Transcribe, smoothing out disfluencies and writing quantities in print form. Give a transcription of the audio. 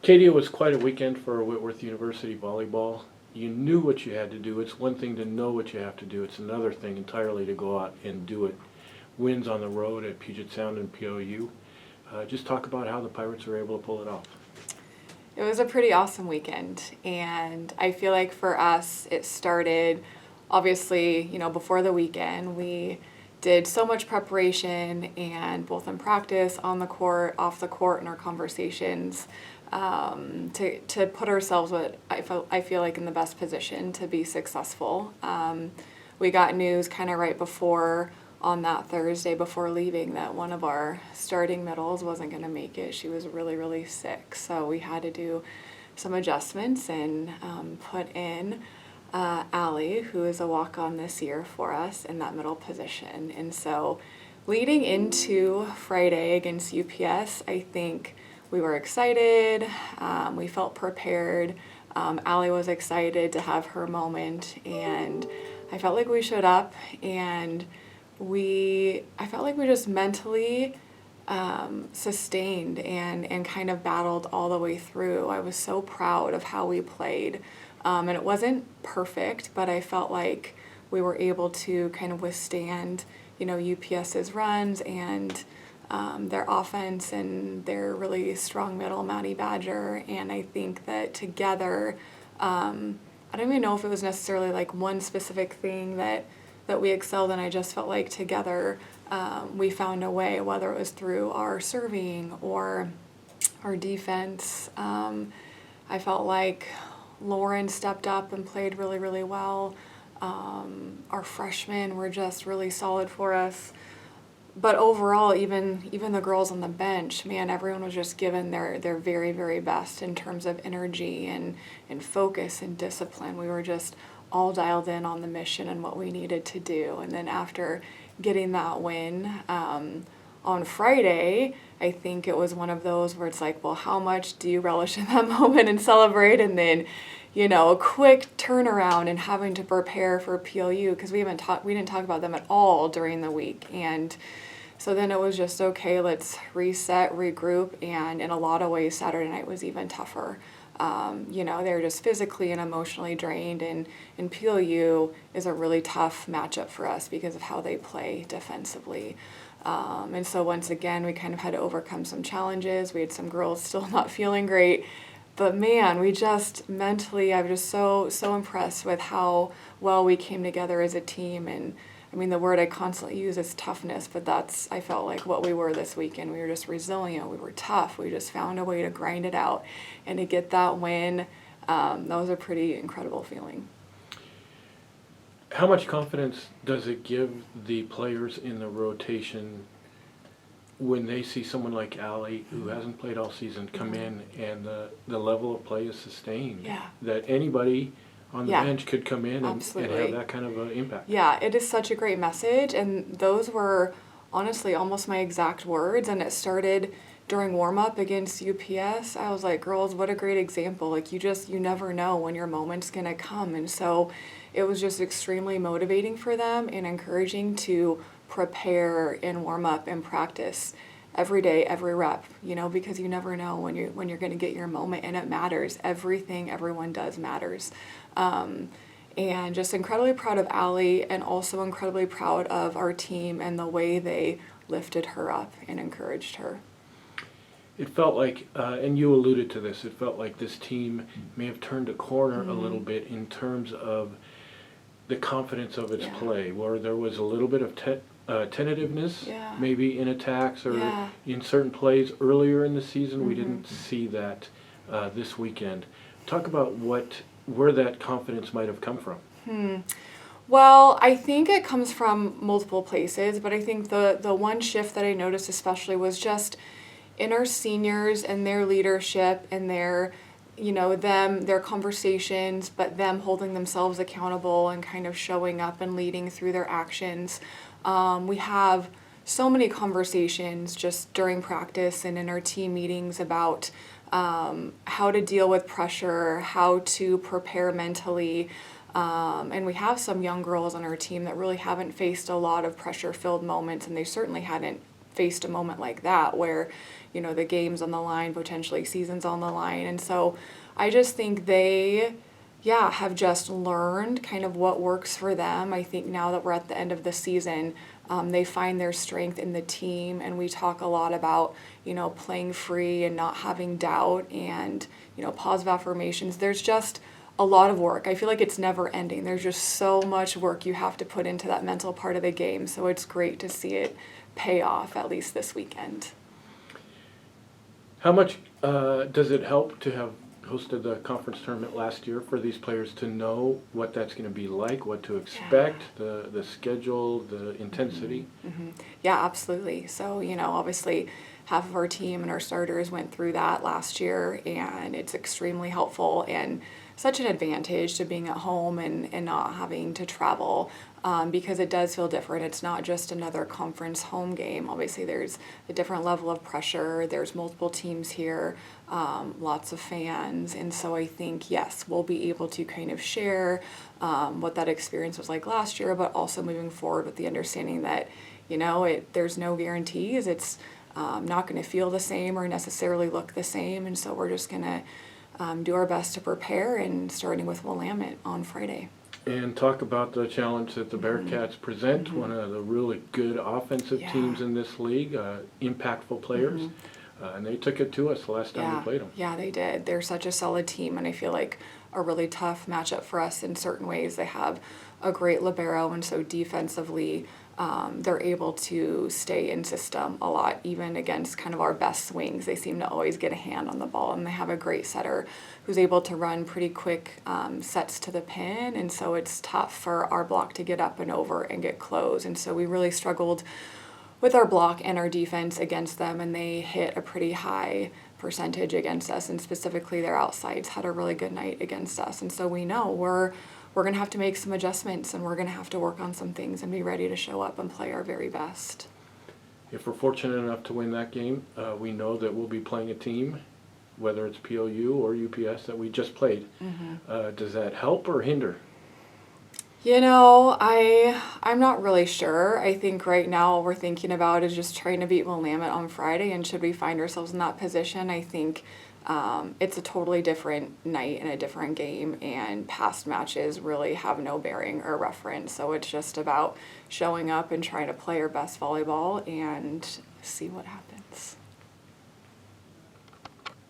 Katie, it was quite a weekend for Whitworth University volleyball. You knew what you had to do. It's one thing to know what you have to do. It's another thing entirely to go out and do it. Wins on the road at Puget Sound and POU. Just talk about how the Pirates were able to pull it off. It was a pretty awesome weekend, and I feel like for us, it started obviously, before the weekend. We did so much preparation, and both in practice, on the court, off the court, in our conversations, to put ourselves, I feel like, in the best position to be successful. We got news kind of right before, on that Thursday before leaving, that one of our starting middles wasn't going to make it. She was really, really sick. So we had to do some adjustments and put in Allie, who is a walk-on this year for us, in that middle position. And so leading into Friday against UPS, I think we were excited. We felt prepared. Allie was excited to have her moment. And I felt like we showed up, and I felt like we just mentally sustained and kind of battled all the way through. I was so proud of how we played. And it wasn't perfect, but I felt like we were able to kind of withstand, UPS's runs and their offense and their really strong middle, Maddie Badger. And I think that together, I don't even know if it was necessarily like one specific thing that we excelled in. I just felt like together we found a way, whether it was through our serving or our defense. I felt like Lauren stepped up and played really, really well. Our freshmen were just really solid for us. But overall, even the girls on the bench, man, everyone was just given their very, very best in terms of energy and focus and discipline. We were just all dialed in on the mission and what we needed to do. And then after getting that win on Friday, I think it was one of those where it's like, well, how much do you relish in that moment and celebrate? And then, a quick turnaround and having to prepare for PLU, because we didn't talk about them at all during the week. And so then it was just, okay, let's reset, regroup, and in a lot of ways, Saturday night was even tougher. They were just physically and emotionally drained, and PLU is a really tough matchup for us because of how they play defensively. And so once again, we kind of had to overcome some challenges. We had some girls still not feeling great, but man, we just mentally, I'm just so impressed with how well we came together as a team. And I mean, the word I constantly use is toughness, but that's, I felt like, what we were this weekend. We were just resilient. We were tough. We just found a way to grind it out. And to get that win, that was a pretty incredible feeling. How much confidence does it give the players in the rotation when they see someone like Allie, who hasn't played all season, come in and the level of play is sustained? Yeah. That anybody on the bench could come in and have that kind of impact. Yeah, it is such a great message, and those were honestly almost my exact words, and it started during warm-up against UPS. I was like, girls, what a great example. Like, you never know when your moment's going to come, and so it was just extremely motivating for them and encouraging to prepare in warm-up and practice every day, every rep, because you never know when you're going to get your moment, and it matters. Everything everyone does matters. And just incredibly proud of Allie, and also incredibly proud of our team and the way they lifted her up and encouraged her. It felt like, and you alluded to this, it felt like this team may have turned a corner a little bit in terms of the confidence of its play, where there was a little bit of tentativeness, maybe in attacks or in certain plays earlier in the season. We didn't see that this weekend. Talk about where that confidence might have come from. Well, I think it comes from multiple places, but I think the one shift that I noticed especially was just in our seniors and their leadership and their conversations, but them holding themselves accountable and kind of showing up and leading through their actions. We have so many conversations just during practice and in our team meetings about how to deal with pressure, how to prepare mentally. And we have some young girls on our team that really haven't faced a lot of pressure-filled moments, and they certainly hadn't faced a moment like that where, the game's on the line, potentially season's on the line. And so I just think they, have just learned kind of what works for them. I think now that we're at the end of the season, they find their strength in the team, and we talk a lot about, playing free and not having doubt and, positive affirmations. There's just a lot of work. I feel like it's never ending. There's just so much work you have to put into that mental part of the game. So it's great to see it pay off, at least this weekend. How much does it help to have hosted the conference tournament last year for these players to know what that's going to be like, what to expect, the schedule, the intensity? Mm-hmm. Yeah, absolutely. So, obviously half of our team and our starters went through that last year, and it's extremely helpful and such an advantage to being at home and not having to travel, because it does feel different. It's not just another conference home game. Obviously, there's a different level of pressure. There's multiple teams here, lots of fans. And so I think, yes, we'll be able to kind of share what that experience was like last year, but also moving forward with the understanding that, there's no guarantees. It's not going to feel the same or necessarily look the same. And so we're just going to do our best to prepare, and starting with Willamette on Friday. And talk about the challenge that the Bearcats present, one of the really good offensive teams in this league, impactful players, and they took it to us the last time we played them. Yeah, they did. They're such a solid team, and I feel like a really tough matchup for us in certain ways. They have a great libero, and so defensively, they're able to stay in system a lot, even against kind of our best swings. They seem to always get a hand on the ball, and they have a great setter who's able to run pretty quick sets to the pin, and so it's tough for our block to get up and over and get close. And so we really struggled with our block and our defense against them, and they hit a pretty high percentage against us, and specifically their outsides had a really good night against us. And so we know we're going to have to make some adjustments, and we're going to have to work on some things and be ready to show up and play our very best. If we're fortunate enough to win that game, we know that we'll be playing a team, whether it's POU or UPS, that we just played. Does that help or hinder? I'm not really sure. I think right now all we're thinking about is just trying to beat Willamette on Friday, and should we find ourselves in that position, I think it's a totally different night and a different game, and past matches really have no bearing or reference. So it's just about showing up and trying to play our best volleyball and see what happens.